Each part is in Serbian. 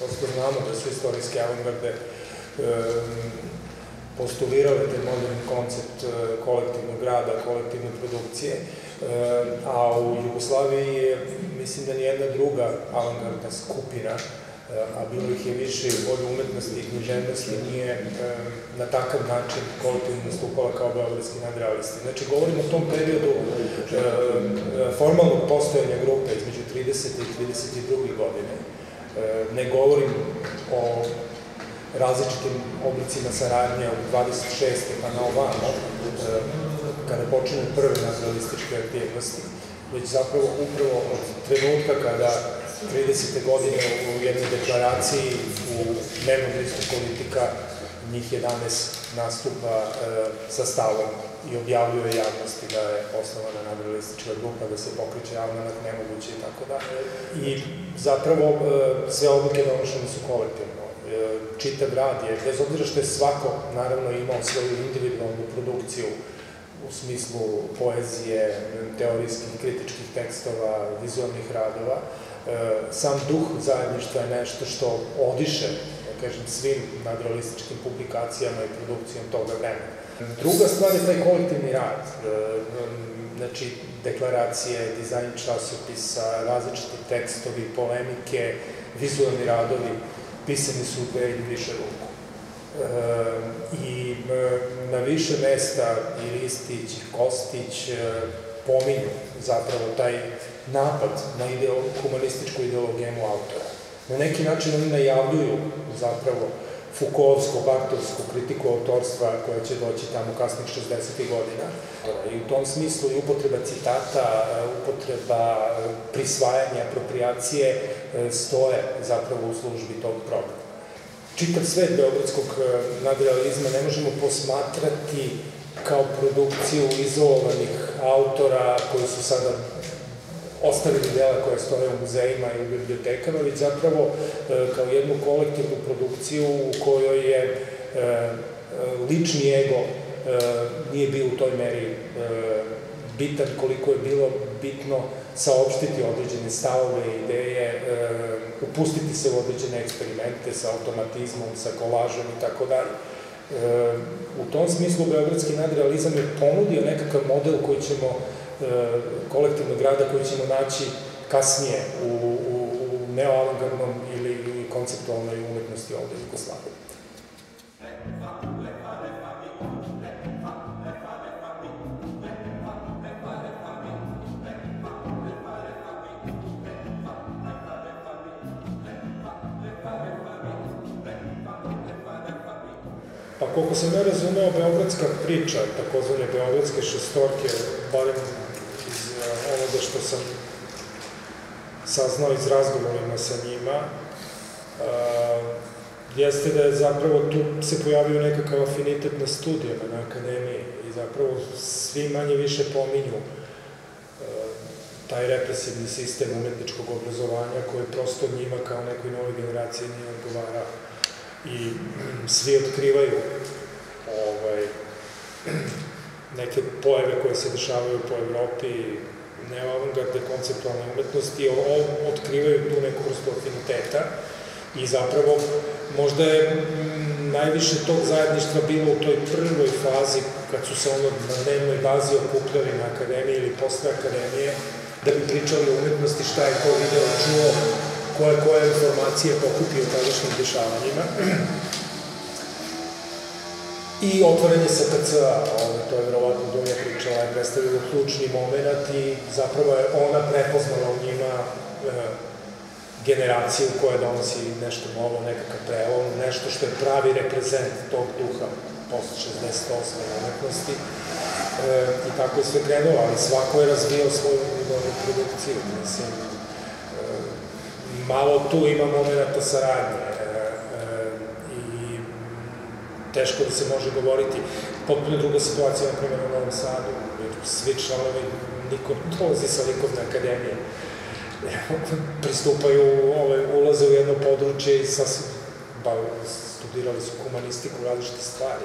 Prosto znamo da su istorijske avangarde postulirale taj moderni koncept kolektivnog rada, kolektivne produkcije, a u Jugoslaviji je, mislim da nijedna druga avangardna skupina, a bilo ih je više u polju umetnosti i književnosti, nije na takav način kolektivno nastupala kao beogradski nadrealisti. Znači, govorimo o tom periodu formalnog postojanja grupe između 30. i 32. godine. Ne govorim o različitim oblicima saradnje od 26. pa na ovamo, kada počinju prve nadrealističke aktivnosti, već zapravo upravo od trenutka kada 30. godine u jednoj deklaraciji u dnevnom listu Politika njih 11 nastupa sa stavom i objavljuje javnosti da je osnovana nadrealistička grupa, da se pokreće almanak nemoguće i tako dalje. I zapravo sve odluke donošene su kolektivno. Čitav rad je, bez obzira što je svako naravno imao svoju individualnu produkciju u smislu poezije, teorijskih, kritičkih tekstova, vizualnih radova, sam duh zajedništva je nešto što odiše, da kažem, svim nadrealističkim publikacijama i produkcijom toga vremena. Druga stvar je taj kolektivni rad, znači deklaracije, dizajn časopisa, različiti tekstovi, polemike, vizualni radovi, pisani su u dve ili više ruku. I na više mesta i Ristić i Kostić pominju zapravo taj napad na humanističku ideologemu autora. Na neki način oni najavljuju zapravo Foucaultsko-Bartovsku kritiku autorstva koja će doći tamo kasnih 60. godina. I u tom smislu i upotreba citata, upotreba prisvajanja, apropriacije stoje zapravo u službi tog programa. Čitav svet beogradskog nadrealizma ne možemo posmatrati kao produkciju izolovanih autora koji su sada ostavili dela koje stoje u muzejima i u bibliotekama, već zapravo kao jednu kolektivnu produkciju u kojoj je lični ego nije bio u toj meri bitan koliko je bilo bitno saopštiti određene stavove i ideje, upustiti se u određene eksperimente sa automatizmom, sa kolažom i tako dalje. U tom smislu beogradski nadrealizam je ponudio nekakav model koji ćemo kolektivnog rada koji ćemo naći kasnije u neoavangardnom ili konceptualnoj umetnosti ovde u Jugoslaviji. Pa koliko sam ja razumeo, beogradska priča, takozvane beogradske šestorke, barem iz onoga što sam saznao iz razgovorima sa njima, jeste da je zapravo tu se pojavio nekakav afinitet na studijama na akademiji i zapravo svi manje više pominju taj represivni sistem umetničkog obrazovanja koji prosto njima kao nekoj novoj generaciji nije odgovarao. I svi otkrivaju neke pojave koje se dešavaju po Evropi, neoavangardne konceptualne umetnosti, otkrivaju tu neku vrstu afiniteta i zapravo možda je najviše tog zajedništva bilo u toj prvoj fazi kad su se na dnevnoj bazi okupljali na akademiji ili posle akademije da bi pričali o umetnosti, šta je ko video, čuo, koje informacije pokupio u tadašnjim dešavanjima. I otvoranje SPC-a, to je verovatno Dunja pričala, je predstavilo ključni moment i zapravo je ona prepoznala u njima generaciju koja donosi nešto novo, nekakav prelom, nešto što je pravi reprezent tog duha posle 68. umetnosti. I tako je sve krenulo, ali svako je razvijao svoju individualnu produkciju, mislim. Malo tu ima momenta saradnje i teško da se može govoriti. Potpuno druga situacija, na primjer, u Novom Sadu, svi članovi, niko dolazi sa likovne akademije, pristupaju, ulaze u jedno područje i studirali su humanistiku, različite stvari.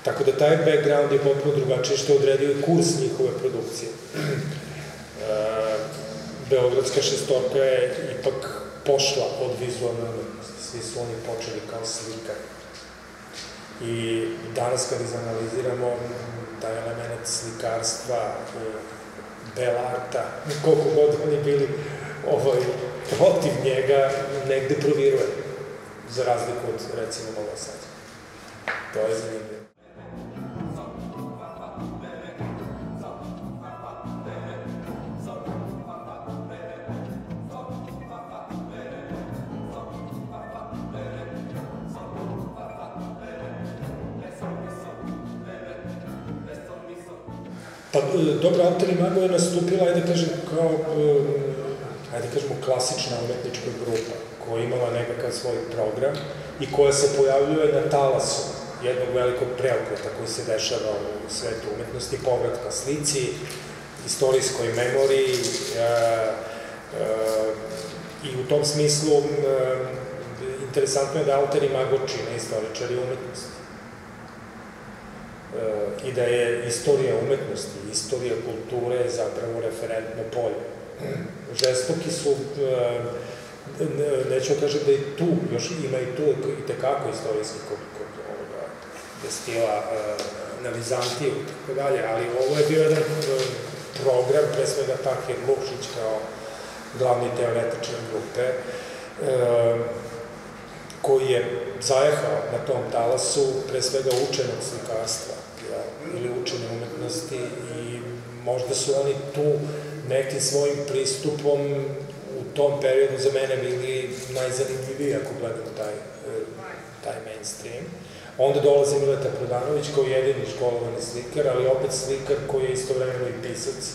Tako da taj background je potpuno drugačiji što je odredio i kurs njihove produkcije. Beogradska šestorka je ipak pošla od vizualne umetnosti. Svi su oni počeli kao slikari. I danas kad izanaliziramo taj element slikarstva, belarta, koliko god oni bili protiv njega, negde proviruje, za razliku od, recimo, Novog Sada. To je zanimljivo. Pa, dobro, Alter Imago je nastupila, ajde kažemo, kao, ajde kažemo, klasična umetnička grupa, koja je imala nekakav svoj program i koja se pojavljuje na talasu jednog velikog preokreta koji se dešava u svetu umetnosti, povratka slici, istorijskoj memoriji i u tom smislu interesantno je da Alter Imago čine istoričari umetnosti. I da je istorija umetnosti, istorija kulture zapravo referentno polje. Žestoki su, neću kažem da i tu, još ima i tu i tekako istorijski kod stila na Vizantiju i tako dalje, ali ovo je bio jedan program, pre svega Tahir Lukšić kao glavni teoretičar grupe, koji je zajehao na tom talasu pre svega učenog slikarstva ili učene umetnosti i možda su oni tu nekim svojim pristupom u tom periodu za mene bili najzanimljiviji ako gledam taj mainstream. Onda dolazi Mileta Prodanović kao jedini školovani slikar, ali opet slikar koji je istovremeno i pisac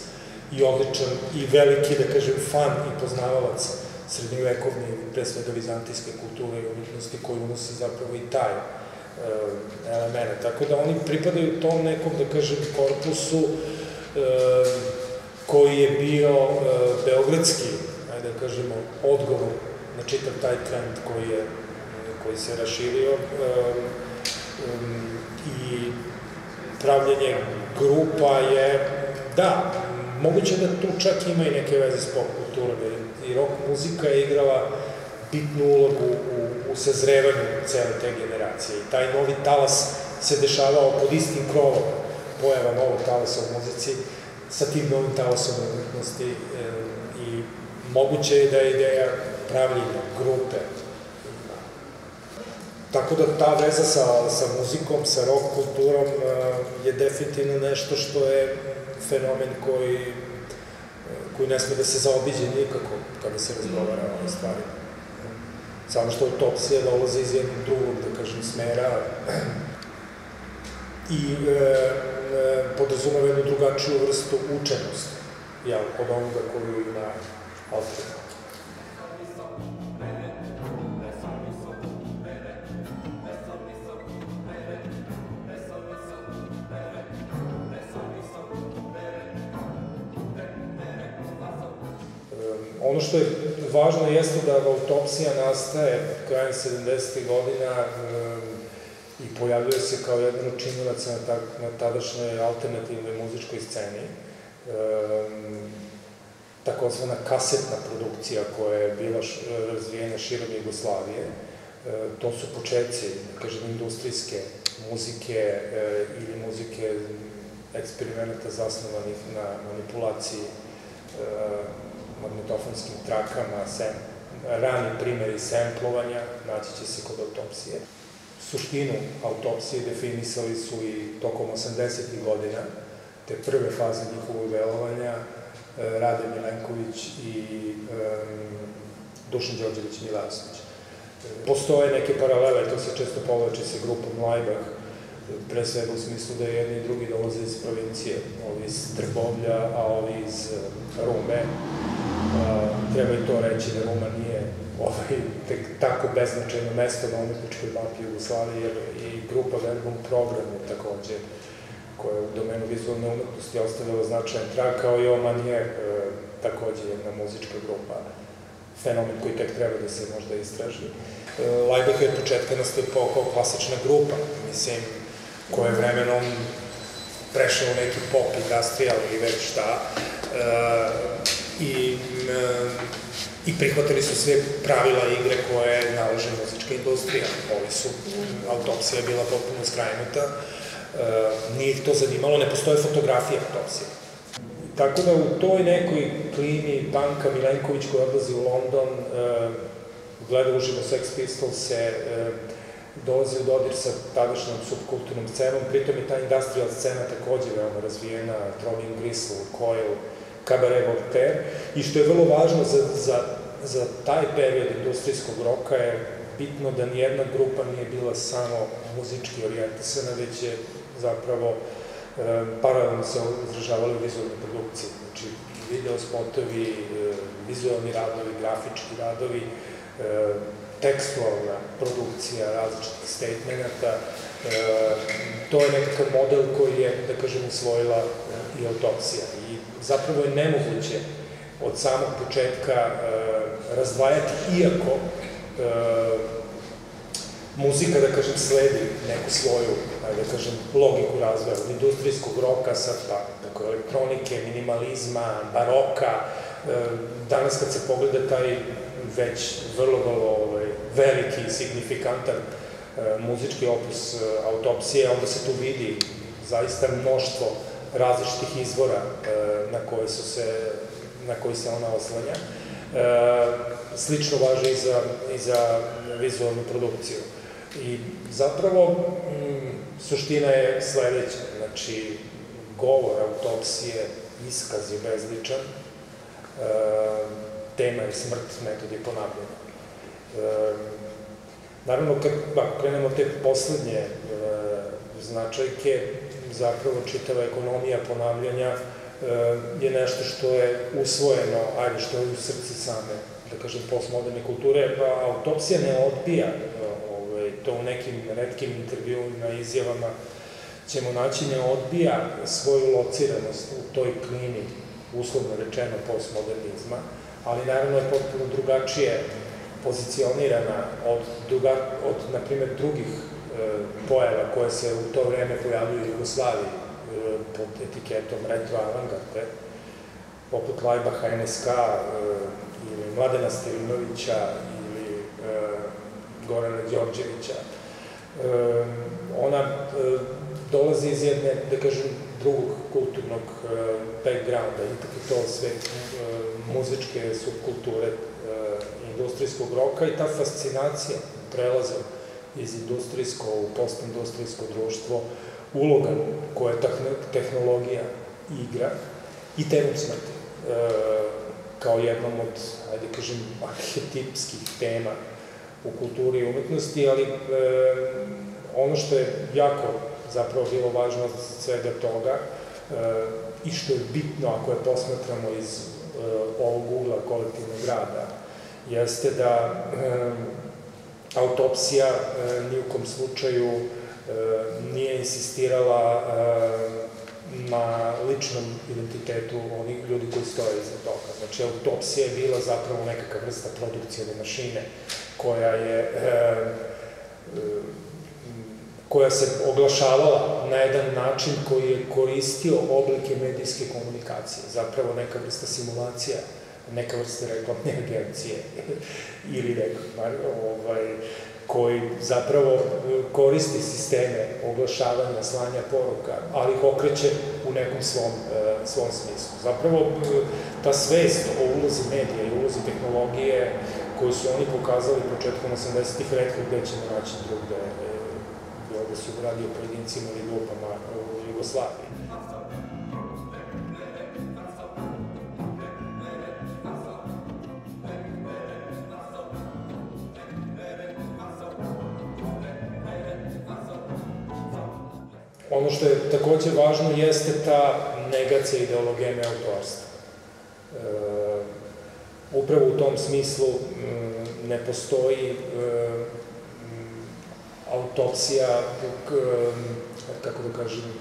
i odličan i veliki, da kažem, fan i poznavalac srednjovekovne i pre svega vizantijske kulture i umetnosti koji unosi zapravo i taj element. Tako da oni pripadaju tom nekom, da kažem, korpusu koji je bio beogradski, ajde da kažemo, odgovor na čitav taj trend koji se raširio i pravljenje grupa je, da, moguće da tu čak ima i neke veze s pop kulturom, i rock muzika je igrala bitnu ulogu u sazrevanju cele te generacije. I taj novi talas se dešavao pod istim krovom, pojava novog talasa u muzici, sa tim novim talasom umetnosti i moguće je da je ideja pravljenja grupe. Tako da ta veza sa muzikom, sa rock kulturom je definitivno nešto što je fenomen koji ne sme da se zaobiđe nikako kada se razgovara o ovoj stvari. Samo što autopsija dolaze iz jednog drugog, da kažem, smera i podrazumeva jednu drugačiju vrstu učenosti od onoga koju ima Alter Imago. Ono što je važno jeste da autopsija nastaje krajem 70. godina i pojavljuje se kao jedan od činilaca na tadašnjoj alternativnoj muzičkoj sceni. Takozvana kasetna produkcija koja je bila razvijena širom Jugoslavije. To su početci, da kažem, industrijske muzike ili muzike eksperimenta zasnovanih na manipulaciji magnetofonskim trakama, rani primjeri semplovanja, naći će se kod autopsije. Suštinu autopsije definisali su i tokom 80. godina, te prve faze njihovog delovanja, Rade Milenković i Dušan Đorđević Milasović. Postoje neke paralele, to se često povlači sa grupom Laibach, pre svega u smislu da jedni i drugi dolaze iz provincije, ovi iz Trbovlja, a ovi iz Rume. Treba i to reći da Ruma nije tek tako beznačajno mesto na umetničkoj mapi Jugoslavije, jer i grupa Verbum Program je takođe, koja je u domenu vizualne umetnosti ostavila značajan trag, kao i Omanier, takođe jedna muzička grupa, fenomen koji tek treba da se možda istraži. Laibach je od početka nastupao kao klasična grupa, mislim, koja je vremenom prešla u neki pop, industrial ili već šta, i prihvatili su sve pravila igre koje nalaže muzička industrija. Autopsija je bila potpuno skrajnuta, nije ih to zanimalo, ne postoje fotografije autopsije. Tako da u toj nekoj klimi Danka Milenković koja odlazi u London, gleda uživo Sex Pistols, dolazi u dodir sa tadašnjom subkulturnom scenom, pritom je ta industrial scena takođe veoma razvijena, Trovin Gristle, Coil, Cabaret Voltaire, i što je vrlo važno za taj period industrijskog roka je bitno da nijedna grupa nije bila samo muzički orijentisana, već je zapravo paralelno se izražavali u vizualnoj produkciji. Znači, video spotovi, vizualni radovi, grafički radovi, tekstualna produkcija različitih statemenata. To je nekakav model koji je, da kažem, usvojila i autopsija. I zapravo je nemoguće od samog početka razdvajati, iako muzika, da kažem, sledi neku svoju, da kažem, logiku razvoja od industrijskog roka, sad pa elektronike, minimalizma, baroka. Danas kad se pogleda taj već vrlo veliki i signifikantan muzički opus autopsije, onda se tu vidi zaista mnoštvo različitih izvora na koji se ona oslanja. Slično važi i za vizualnu produkciju. I zapravo suština je sledeća, znači govor autopsije, iskaz je bezličan, tema je smrt, metod je ponavljanja. Naravno, ako krenemo te poslednje značajke, zapravo čitava ekonomija ponavljanja je nešto što je usvojeno, što je u srci same, da kažem, postmoderne kulture, pa autopsija ne odbija, to u nekim retkim intervjuima, izjavama ćemo naći, ne odbija svoju lociranost u toj klini, uslovno rečeno, postmodernizma, ali naravno je potpuno drugačije pozicionirana od, na primjer, drugih pojava koje se u to vreme pojavljuju u Jugoslaviji pod etiketom retro avangarde, poput Laibacha, NSK ili Mladena Stilinovića ili Gorana Đorđevića. Ona dolazi iz jedne, da kažem, drugog kulturnog backgrounda, ipak je to sve muzičke subkulture industrijskog roka i ta fascinacija prelaza iz industrijsko u postindustrijsko društvo, uloga koja tehnologija igra i temu smrti kao jednom od, ajde kažem, arhetipskih tema u kulturi i umetnosti, ali ono što je jako zapravo bilo važno od svega toga i što je bitno ako je posmatramo iz ovog ugla kolektivnog rada, jeste da autopsija ni u kom slučaju nije insistirala na ličnom identitetu onih ljudi koji stoje iza toga. Znači, autopsija je bila zapravo nekakva vrsta produkcijne mašine koja se oglašavala na jedan način koji je koristio oblike medijske komunikacije. Zapravo neka vrsta simulacija, neka vrsta reklamne agencije ili koji zapravo koristi sisteme oglašavanja, slanja poruka, ali ih okreće u nekom svom smislu. Zapravo, ta svest o ulozi medija i ulozi tehnologije koju su oni pokazali početkom 80-ih, retko gde ćemo naći drugde, bilo da su radi o pojedincima ili grupama u Jugoslaviji. Ono što je takođe važno jeste ta negacija ideologeme autorstva. Upravo u tom smislu ne postoji autopsija, kako da kažem,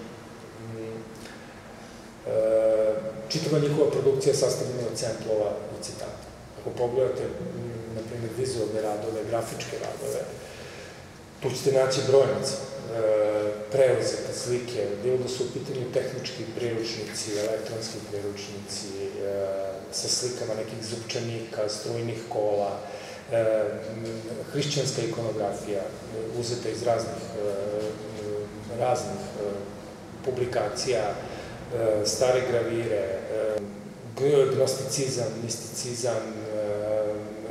čitava njihova produkcija sastavljena od samplova i citata. Ako pogledate, na primjer, vizualne radove, grafičke radove, tu ćete naći brojnice, preuzete slike, bilo da su u pitanju tehnički priručnici, elektronski priručnici, sa slikama nekih zupčanika, strujnih kola, hrišćanska ikonografija, uzeta iz raznih publikacija, stare gravire, gnosticizam, misticizam,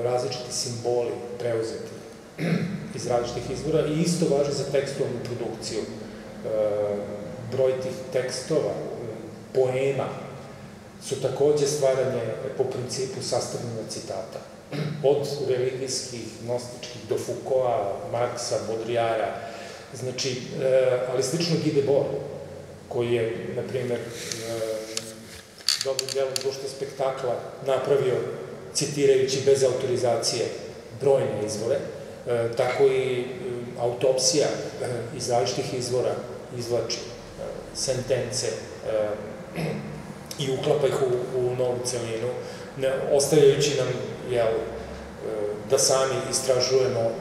različiti simboli preuzeti iz različitih izvora i isto važi za tekstualnu produkciju. Broj tih tekstova, poema, su takođe stvaranje po principu sastavljanja citata. Od religijskih, gnostičkih, do Foucaulta, Marksa, Baudrillarda, znači, ali slično Guy Debord, koji je, na primer, dobrim delom društva spektakla napravio, citirajući bez autorizacije brojne izvore, tako i autopsija iz različitih izvora izvlači sentence i uklapa ih u novu celinu, ostavljajući nam da sami istražujemo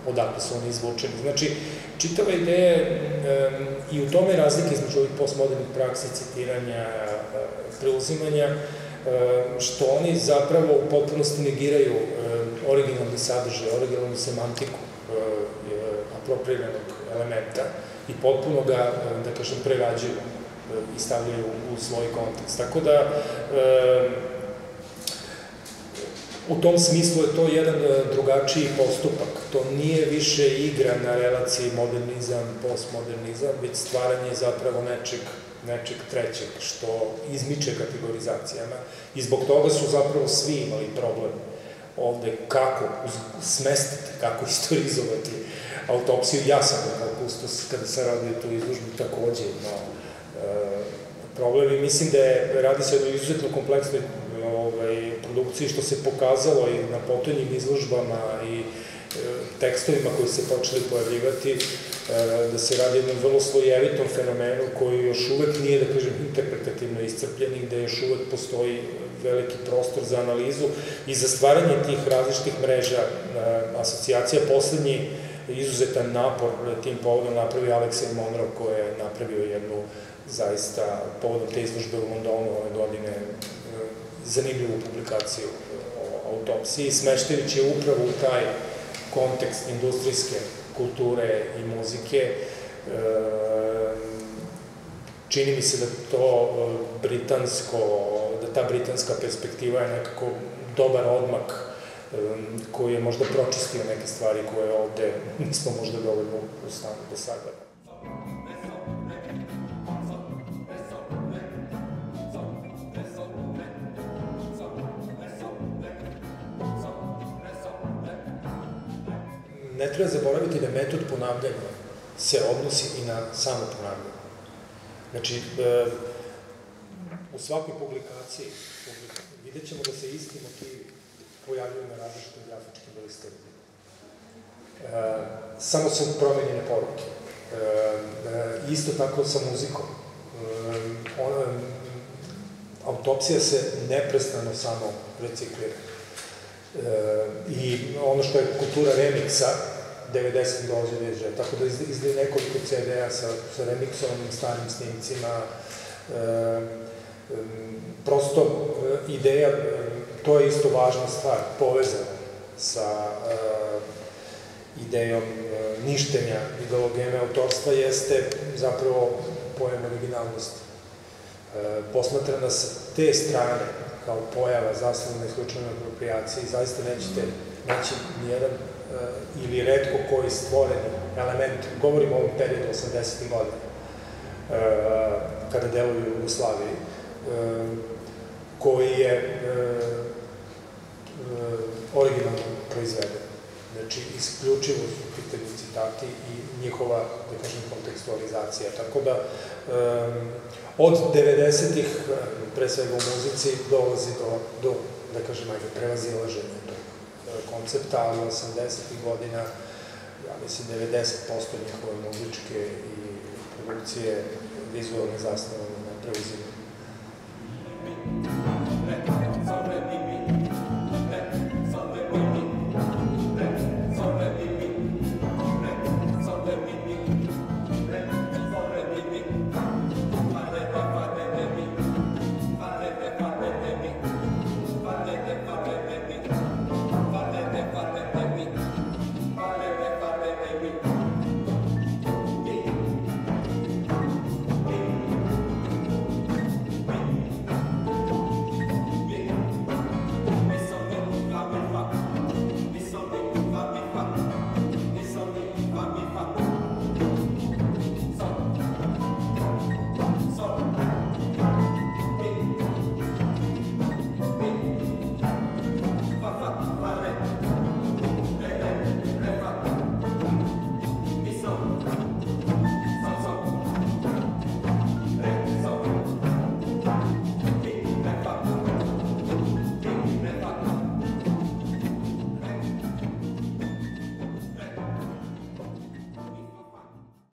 odakle su oni izvučeni. Znači, čitava ideja i u tome razlike između ovih postmodernih praksi, citiranja, preuzimanja, što oni zapravo u potpunosti negiraju originalni sadržaj, originalnu semantiku apropriiranog elementa i potpuno ga, da kažem, prerađuju i stavljaju u svoj kontekst. Tako da, u tom smislu je to jedan drugačiji postupak. To nije više igra na relaciji modernizam, postmodernizam, već stvaranje zapravo nečeg trećeg, što izmiče kategorizacijama. I zbog toga su zapravo svi imali problem ovde kako smestiti, kako istorizovati autopsiju. Ja sam kao kustos, kada sam radio tu izložbu, takođe imao problem i mislim da radi se o jednoj izuzetno kompleksnoj produkciji, što se pokazalo i na potonjim izložbama i tekstovima koji se počeli pojavljivati, da se radi jednom vrlo slojevitom fenomenu koji još uvek nije, da kažem, interpretativno iscrpljen i gde još uvek postoji veliki prostor za analizu i za stvaranje tih različitih mreža asocijacija. Poslednji izuzetan napor tim povodom napravio Aleksej Monroe, koji je napravio jednu zaista povodom te izložbe u Londonu ove godine zanimljivu publikaciju o autopsiji, smeštajući je upravo u taj kontekst industrijske kulture i muzike. Čini mi se da ta britanska perspektiva je nekako dobar odmak koji je možda pročistio neke stvari koje ovde nismo možda dovoljno u stanju da sagledamo. Ne treba zaboraviti da metod ponavljanja se odnosi i na samo ponavljanje. Znači, u svakoj publikaciji vidjet ćemo da se isti motivi pojavljaju na različitim grafičkim listama. Samo su promenjene poruke. Isto tako sa muzikom. Autopsija se neprestano samo reciklira. I ono što je kultura remiksa, 90 dolazi od ježa, tako da izdaje nekoliko CD-a sa remiksovanim starim snimcima. Prosto ideja, to je isto važna stvar, povezana sa idejom ništenja ideologeme autorstva, jeste zapravo pojam originalnosti. Posmatrana sa te strane, kao pojava zasnovne slučajne apropriacije, i zaista nećete naći nijedan ili retko koji stvoreni element, govorimo o ovom periodu 80. godina, kada deluju u Jugoslaviji, koji je originalno proizveden. Znači, isključivo su u pitanju citati i njihova, da kažem, kontekstualizacija. Tako da, od 90-ih, pre svega u muzici, dolazi do da kažem, prevazilaženja tog koncepta, ali 80-ih godina, ja mislim, 90% njihove muzičke i produkcije vizualne zasnovane na preuzimanju